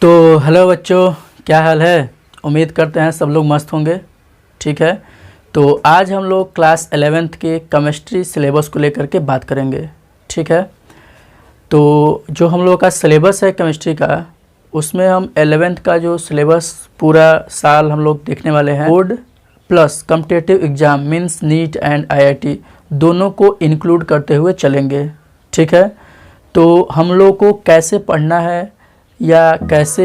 तो हेलो बच्चों, क्या हाल है। उम्मीद करते हैं सब लोग मस्त होंगे। ठीक है, तो आज हम लोग क्लास 11th के केमिस्ट्री सिलेबस को लेकर के बात करेंगे। ठीक है, तो जो हम लोग का सिलेबस है केमिस्ट्री का, उसमें हम 11th का जो सिलेबस पूरा साल हम लोग देखने वाले हैं। Board plus competitive exam means neat and IIT दोनों को इंक्लूड करते हुए चलेंगे। ठीक है, तो हम लोग को कैसे पढ़ना है या कैसे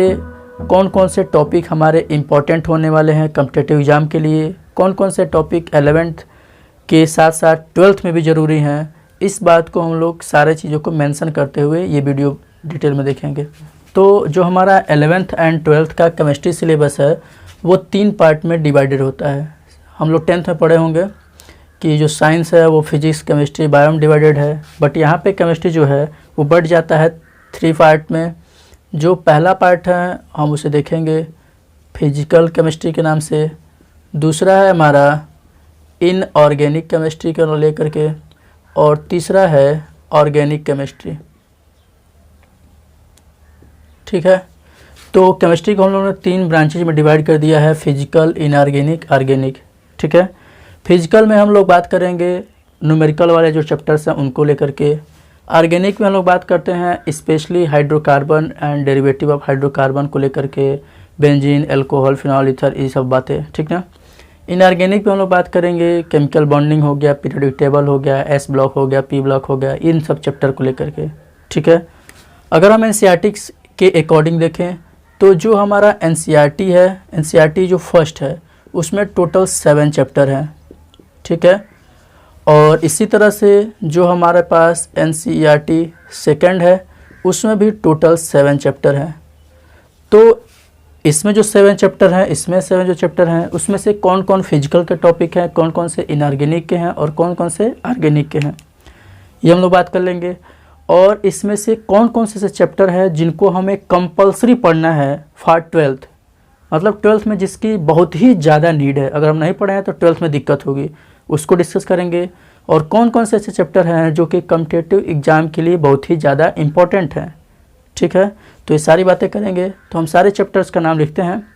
कौन कौन से टॉपिक हमारे इम्पोर्टेंट होने वाले हैं कॉम्पिटिटिव एग्ज़ाम के लिए, कौन कौन से टॉपिक 11th के साथ साथ 12th में भी ज़रूरी हैं, इस बात को हम लोग सारे चीज़ों को मेंशन करते हुए ये वीडियो डिटेल में देखेंगे। तो जो हमारा 11th एंड 12th का केमिस्ट्री सिलेबस है वो 3 पार्ट में डिवाइडेड होता है। हम लोग 10th में पढ़े होंगे कि जो साइंस है वो फिजिक्स केमिस्ट्री बायो में डिवाइडेड है, बट यहाँ पे केमिस्ट्री जो है वो बढ़ जाता है 3 पार्ट में। जो पहला पार्ट है हम उसे देखेंगे फिजिकल केमिस्ट्री के नाम से, दूसरा है हमारा इनऑर्गेनिक केमिस्ट्री को लेकर के, और तीसरा है ऑर्गेनिक केमिस्ट्री। ठीक है, तो केमिस्ट्री को हम लोगों ने 3 ब्रांचेज में डिवाइड कर दिया है, फिजिकल, इनऑर्गेनिक, ऑर्गेनिक। ठीक है, फिजिकल में हम लोग बात करेंगे न्यूमेरिकल वाले जो चैप्टर्स हैं उनको लेकर के। ऑर्गेनिक में हम लोग बात करते हैं specially hydrocarbon and derivative of hydrocarbon को लेकर के, बेंजीन, अल्कोहल, फिनॉल, ईथर, ये सब बातें। ठीक ना। इनऑर्गेनिक में हम लोग बात करेंगे केमिकल बॉन्डिंग हो गया, पीरियोडिक टेबल हो गया, एस ब्लॉक हो गया, पी ब्लॉक हो गया, इन सब चैप्टर को लेकर के। ठीक है, अगर हम एनसीईआरटी के अकॉर्डिंग देखें तो जो हमारा एनसीईआरटी है, एनसीईआरटी जो फर्स्ट है उसमें टोटल 7 चैप्टर हैं। ठीक है, और इसी तरह से जो हमारे पास एनसीईआरटी सेकंड है उसमें भी टोटल 7 चैप्टर हैं। तो इसमें जो 7 चैप्टर हैं, इसमें 7 जो चैप्टर हैं उसमें से कौन कौन फिजिकल के टॉपिक हैं, कौन कौन से इनऑर्गेनिक के हैं और कौन कौन से ऑर्गेनिक के हैं, ये हम लोग बात कर लेंगे। और इसमें से कौन कौन से चैप्टर हैं जिनको हमें कंपलसरी पढ़ना है फॉर 12th, मतलब 12th में जिसकी बहुत ही ज़्यादा नीड है। अगर हम नहीं पढ़े हैं तो 12th में दिक्कत होगी, उसको डिस्कस करेंगे। और कौन कौन से ऐसे चैप्टर हैं जो कि कॉम्पिटिटिव एग्ज़ाम के लिए बहुत ही ज़्यादा इम्पोर्टेंट हैं। ठीक है, तो ये सारी बातें करेंगे। तो हम सारे चैप्टर्स का नाम लिखते हैं।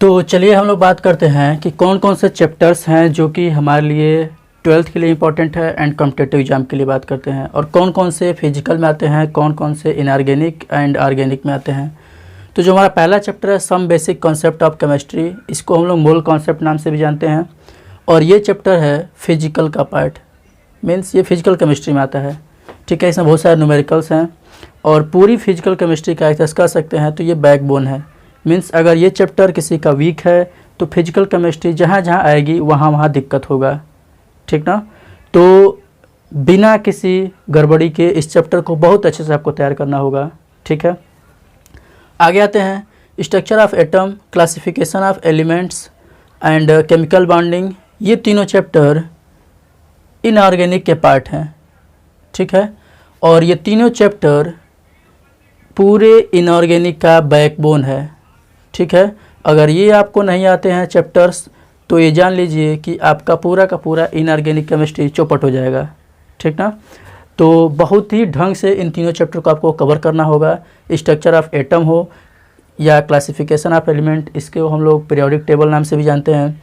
तो चलिए हम लोग बात करते हैं कि कौन कौन से चैप्टर्स हैं जो कि हमारे लिए 12th के लिए इम्पोर्टेंट है एंड कॉम्पिटिटिव एग्ज़ाम के लिए बात करते हैं, और कौन कौन से फिजिकल में आते हैं, कौन कौन से इनऑर्गेनिक एंड ऑर्गेनिक में आते हैं। तो जो हमारा पहला चैप्टर है some basic concept of chemistry, इसको हम लोग मोल कॉन्सेप्ट नाम से भी जानते हैं, और ये चैप्टर है फिजिकल का पार्ट, मीन्स ये फिजिकल केमिस्ट्री में आता है। ठीक है, इसमें बहुत सारे न्यूमेरिकल्स हैं और पूरी फिजिकल केमिस्ट्री का एक्सेस कर सकते हैं। तो ये बैकबोन है, मीन्स अगर ये चैप्टर किसी का वीक है तो फिजिकल केमिस्ट्री जहाँ जहाँ आएगी वहाँ वहाँ दिक्कत होगा। ठीक ना, तो बिना किसी गड़बड़ी के इस चैप्टर को बहुत अच्छे से आपको तैयार करना होगा। ठीक है, आगे आते हैं structure of atom, classification of elements and chemical bonding. ये तीनों चैप्टर इनऑर्गेनिक के पार्ट हैं। ठीक है, और ये तीनों चैप्टर पूरे इनऑर्गेनिक का बैकबोन है। ठीक है, अगर ये आपको नहीं आते हैं चैप्टर्स तो ये जान लीजिए कि आपका पूरा का पूरा इनऑर्गेनिक केमिस्ट्री चौपट हो जाएगा। ठीक ना, तो बहुत ही ढंग से इन तीनों चैप्टर को आपको कवर करना होगा। स्ट्रक्चर ऑफ एटम हो या क्लासिफिकेशन ऑफ एलिमेंट, इसको हम लोग पीरियोडिक टेबल नाम से भी जानते हैं,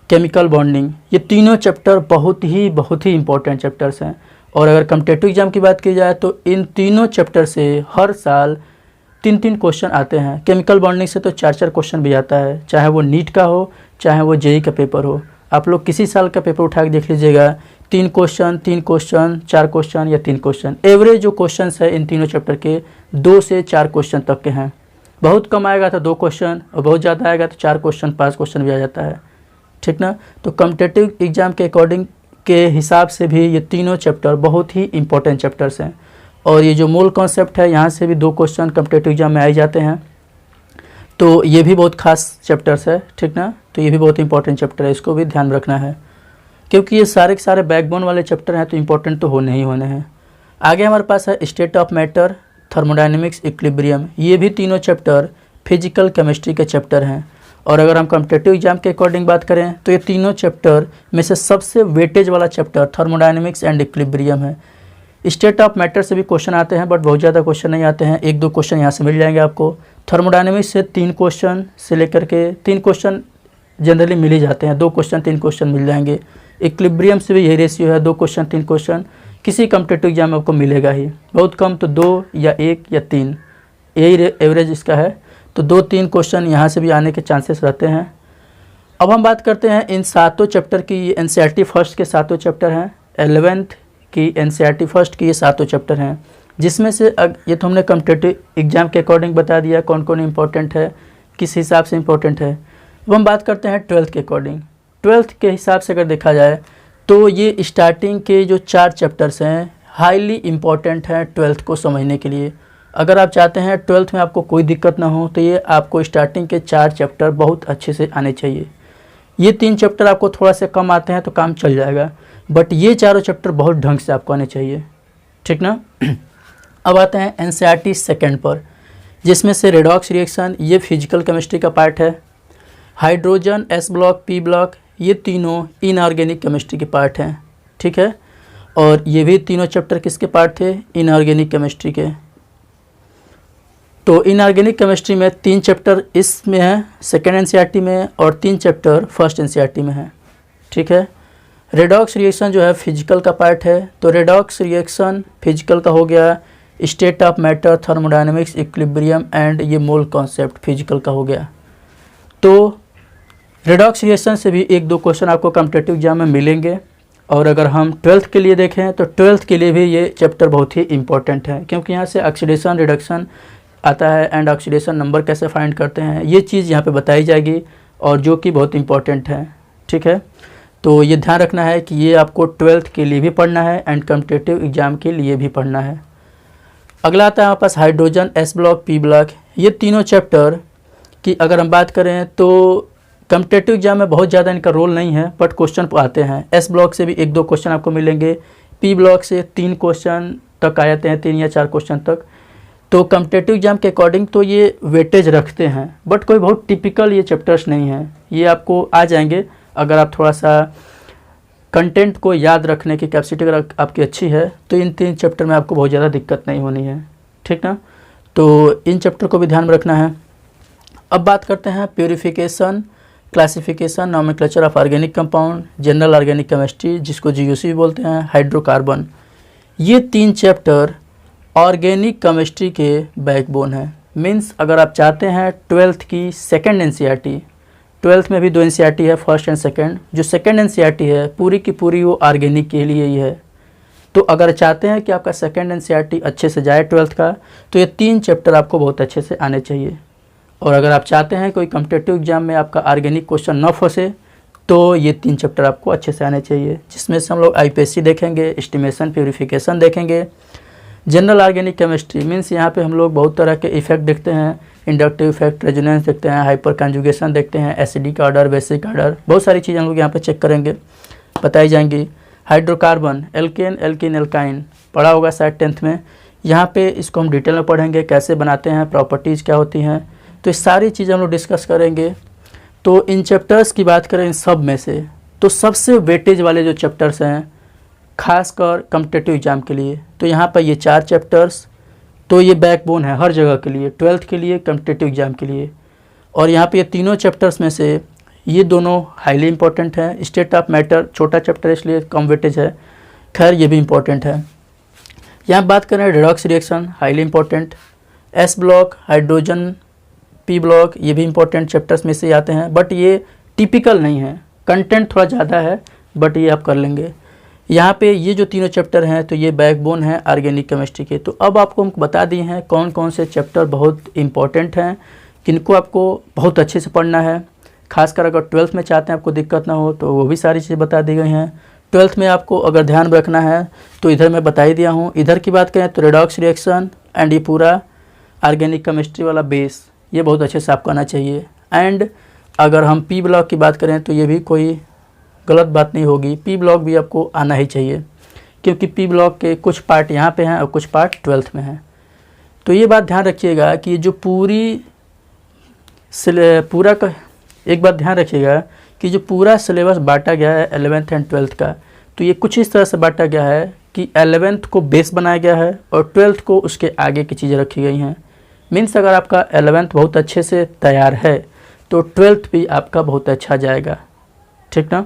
केमिकल बॉन्डिंग, ये तीनों चैप्टर बहुत ही इंपॉर्टेंट चैप्टर्स हैं। और अगर कॉम्पिटिटिव एग्जाम की बात की जाए तो इन तीनों चैप्टर से हर साल 3-3 क्वेश्चन आते हैं। केमिकल बॉन्डिंग से तो 4-4 क्वेश्चन भी आता है, चाहे वो नीट का हो चाहे वो जेईई का पेपर हो। आप लोग किसी साल का पेपर उठा के देख लीजिएगा, 3 क्वेश्चन, 4 क्वेश्चन या 3 क्वेश्चन, एवरेज जो क्वेश्चन है इन तीनों चैप्टर के 2 से 4 क्वेश्चन तक के हैं। बहुत कम आएगा तो 2 क्वेश्चन, और बहुत ज़्यादा आएगा तो 4 क्वेश्चन 5 क्वेश्चन भी आ जाता है। ठीक ना, तो कॉम्पिटिटिव एग्ज़ाम के अकॉर्डिंग के हिसाब से भी ये तीनों चैप्टर बहुत ही इंपॉर्टेंट चैप्टर्स हैं। और ये जो मूल कॉन्सेप्ट है यहाँ से भी 2 क्वेश्चन कॉम्पिटिटिव एग्जाम में आ जाते हैं, तो ये भी बहुत खास चैप्टर्स है। ठीक ना, तो ये भी बहुत इंपॉर्टेंट चैप्टर है, इसको भी ध्यान रखना है क्योंकि ये सारे के सारे बैकबोन वाले चैप्टर हैं तो इंपॉर्टेंट तो होने ही होने हैं। आगे हमारे पास है state of matter, thermodynamics, equilibrium. ये भी तीनों चैप्टर फिजिकल केमिस्ट्री के चैप्टर हैं। और अगर हम कॉम्पिटिटिव एग्जाम के अकॉर्डिंग बात करें तो ये तीनों चैप्टर में से सबसे वेटेज वाला चैप्टर थर्मोडायनेमिक्स एंड इक्विलिब्रियम है। स्टेट ऑफ मैटर से भी क्वेश्चन आते हैं, बट बहुत ज़्यादा क्वेश्चन नहीं आते हैं, 1-2 क्वेश्चन यहाँ से मिल जाएंगे आपको। थर्मोडायनेमिक्स से 3 क्वेश्चन से लेकर के 3 क्वेश्चन जनरली मिल ही जाते हैं, 2 क्वेश्चन 3 क्वेश्चन मिल जाएंगे। इक्विलिब्रियम से भी यही रेशियो है, 2 क्वेश्चन 3 क्वेश्चन किसी कॉम्पिटिटिव एग्जाम में आपको मिलेगा ही, बहुत कम तो 2 या 1 या 3, यही एवरेज इसका है। तो 2-3 क्वेश्चन यहाँ से भी आने के चांसेस रहते हैं। अब हम बात करते हैं इन 7 चैप्टर की। एनसीईआरटी फर्स्ट के 7 चैप्टर हैं, 11th की एनसीईआरटी फर्स्ट की ये 7 चैप्टर हैं, जिसमें से ये तो हमने कॉम्पिटिटिव एग्जाम के अकॉर्डिंग बता दिया कौन कौन इंपॉर्टेंट है, किस हिसाब से इंपॉर्टेंट है। अब हम बात करते हैं 12th के अकॉर्डिंग। 12th के हिसाब से अगर देखा जाए तो ये स्टार्टिंग के जो 4 चैप्टर्स हैं हाईली इम्पॉर्टेंट हैं 12th को समझने के लिए। अगर आप चाहते हैं 12th में आपको कोई दिक्कत ना हो तो ये आपको स्टार्टिंग के 4 चैप्टर बहुत अच्छे से आने चाहिए। ये 3 चैप्टर आपको थोड़ा से कम आते हैं तो काम चल जाएगा, बट ये चारों चैप्टर बहुत ढंग से आपको आने चाहिए, ठीक ना। अब आते हैं एनसीईआरटी सेकेंड पर, जिसमें से रेडॉक्स रिएक्शन ये फिजिकल केमिस्ट्री का पार्ट है, hydrogen S block P block ये तीनों इनऑर्गेनिक केमिस्ट्री के पार्ट हैं, ठीक है। और ये भी तीनों चैप्टर किसके पार्ट थे, इनऑर्गेनिक केमिस्ट्री के। तो इनऑर्गेनिक केमिस्ट्री में 3 चैप्टर इसमें है सेकेंड एनसीईआरटी में, और 3 चैप्टर फर्स्ट एनसीईआरटी में है, ठीक है। रेडॉक्स रिएक्शन जो है फिजिकल का पार्ट है, तो रेडॉक्स रिएक्शन फिजिकल का हो गया, state of matter, thermodynamics, equilibrium and ये मोल कॉन्सेप्ट फिजिकल का हो गया। तो रेडॉक्स रिएक्शन से भी 1-2 क्वेश्चन आपको कॉम्पिटिटिव एग्जाम में मिलेंगे। और अगर हम 12th के लिए देखें तो 12th के लिए भी ये चैप्टर बहुत ही इंपॉर्टेंट है, क्योंकि यहाँ से ऑक्सीडेशन रिडक्शन आता है एंड ऑक्सीडेशन नंबर कैसे फाइंड करते हैं ये चीज़ यहाँ पे बताई जाएगी, और जो कि बहुत इंपॉर्टेंट है, ठीक है। तो ये ध्यान रखना है कि ये आपको 12th के लिए भी पढ़ना है एंड कॉम्पिटिटिव एग्जाम के लिए भी पढ़ना है। अगला आता है हमारे पास hydrogen S block P block. ये तीनों चैप्टर की अगर हम बात करें तो कॉम्पिटिटिव एग्जाम में बहुत ज़्यादा इनका रोल नहीं है, बट क्वेश्चन आते हैं। एस ब्लॉक से भी 1-2 क्वेश्चन आपको मिलेंगे, पी ब्लॉक से 3 क्वेश्चन तक आ जाते हैं, 3 या 4 क्वेश्चन तक। तो कॉम्पिटिटिव एग्जाम के अकॉर्डिंग तो ये वेटेज रखते हैं, बट कोई बहुत टिपिकल ये चैप्टर्स नहीं हैं, ये आपको आ जाएंगे अगर आप थोड़ा सा कंटेंट को याद रखने की कैपेसिटी अगर आपकी अच्छी है तो इन 3 चैप्टर में आपको बहुत ज़्यादा दिक्कत नहीं होनी है, ठीक ना। तो इन चैप्टर को भी ध्यान में रखना है। अब बात करते हैं purification, classification, nomenclature of organic compound, general organic chemistry जिसको जीयूसी बोलते हैं, हाइड्रोकार्बन। ये 3 चैप्टर ऑर्गेनिक केमिस्ट्री के बैकबोन है। मीन्स अगर आप चाहते हैं 12th की सेकेंड एनसीईआरटी, 12th में भी 2 एनसीईआरटी है, फर्स्ट एंड सेकेंड, जो सेकेंड एनसीईआरटी है पूरी की पूरी वो ऑर्गेनिक के लिए ही है। तो अगर चाहते हैं कि आपका सेकेंड एनसीईआरटी अच्छे से जाए 12th का, तो ये 3 चैप्टर आपको बहुत अच्छे से आने चाहिए। और अगर आप चाहते हैं कोई कॉम्पिटिटिव एग्जाम में आपका ऑर्गेनिक क्वेश्चन न फंसे तो ये 3 चैप्टर आपको अच्छे से आने चाहिए, जिसमें से हम लोग आईपीएससी देखेंगे, एस्टिमेशन, प्यूरिफिकेशन देखेंगे, जनरल ऑर्गेनिक केमिस्ट्री मीन्स यहाँ पे हम लोग बहुत तरह के इफेक्ट देखते हैं, इंडक्टिव इफेक्ट, रेजोनेंस देखते हैं, हाइपर कंजुगेशन देखते हैं, एसिडिक ऑर्डर, बेसिक ऑर्डर, बहुत सारी चीज़ें हम लोग यहाँ पे चेक करेंगे, बताई जाएंगी। हाइड्रोकार्बन, एल्केन, एल्किन, एल्काइन पढ़ा होगा शायद 10th में, यहाँ पे इसको हम डिटेल में पढ़ेंगे, कैसे बनाते हैं, प्रॉपर्टीज़ क्या होती हैं, तो ये सारी चीज़ें हम लोग डिस्कस करेंगे। तो इन चैप्टर्स की बात करें इन सब में से तो सबसे वेटेज वाले जो चैप्टर्स हैं खासकर कॉम्पिटिटिव एग्जाम के लिए, तो यहाँ पर ये 4 चैप्टर्स तो ये बैकबोन है हर जगह के लिए, 12th के लिए, कॉम्पिटिटिव एग्जाम के लिए। और यहाँ पे ये तीनों चैप्टर्स में से ये दोनों हाईली इंपॉर्टेंट हैं। स्टेट ऑफ मैटर छोटा चैप्टर इसलिए कम वेटेज है, खैर ये भी इंपॉर्टेंट है। यहाँ बात करें redox reaction, highly important, S block, hydrogen, P block ये भी इंपॉर्टेंट चैप्टर्स में से आते हैं, बट ये टिपिकल नहीं है, कंटेंट थोड़ा ज़्यादा है, बट ये आप कर लेंगे। यहाँ पे ये जो तीनों चैप्टर हैं तो ये बैकबोन है ऑर्गेनिक केमिस्ट्री के। तो अब आपको हम बता दिए हैं कौन कौन से चैप्टर बहुत इंपॉर्टेंट हैं, किनको आपको बहुत अच्छे से पढ़ना है, खासकर अगर 12th में चाहते हैं आपको दिक्कत ना हो तो वो भी सारी चीज़ें बता दी गई हैं। 12th में आपको अगर ध्यान रखना है तो इधर मैं बता ही दिया हूँ। इधर की बात करें तो रेडॉक्स रिएक्शन एंड ये पूरा ऑर्गेनिक केमिस्ट्री वाला बेस ये बहुत अच्छे से आपको आना चाहिए। एंड अगर हम पी ब्लॉक की बात करें तो ये भी कोई गलत बात नहीं होगी, पी ब्लॉक भी आपको आना ही चाहिए, क्योंकि पी ब्लॉक के कुछ पार्ट यहाँ पे हैं और कुछ पार्ट 12th में हैं। तो ये बात ध्यान रखिएगा कि जो पूरा का एक बात ध्यान रखिएगा कि जो पूरा सिलेबस बांटा गया है 11th एंड 12th का, तो ये कुछ इस तरह से बांटा गया है कि 11th को बेस बनाया गया है और 12th को उसके आगे की चीज़ें रखी गई हैं। मीन्स अगर आपका 11th बहुत अच्छे से तैयार है तो 12th भी आपका बहुत अच्छा जाएगा, ठीक ना।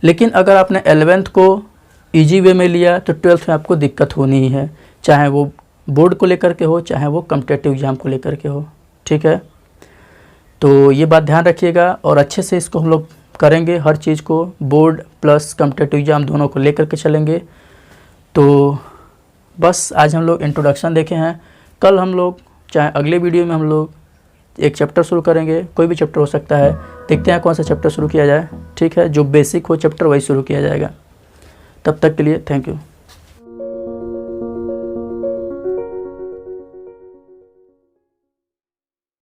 लेकिन अगर आपने 11th को इजी वे में लिया तो 12th में आपको दिक्कत होनी ही है, चाहे वो बोर्ड को लेकर के हो, चाहे वो कॉम्पिटिटिव एग्ज़ाम को लेकर के हो, ठीक है। तो ये बात ध्यान रखिएगा और अच्छे से इसको हम लोग करेंगे, हर चीज़ को बोर्ड प्लस कॉम्पिटिटिव एग्ज़ाम दोनों को लेकर के चलेंगे। तो बस आज हम लोग इंट्रोडक्शन देखे हैं। कल हम लोग चाहे अगले वीडियो में हम लोग एक चैप्टर शुरू करेंगे, कोई भी चैप्टर हो सकता है, देखते हैं कौन सा चैप्टर शुरू किया जाए, ठीक है। जो बेसिक हो चैप्टर वही शुरू किया जाएगा। तब तक के लिए थैंक यू।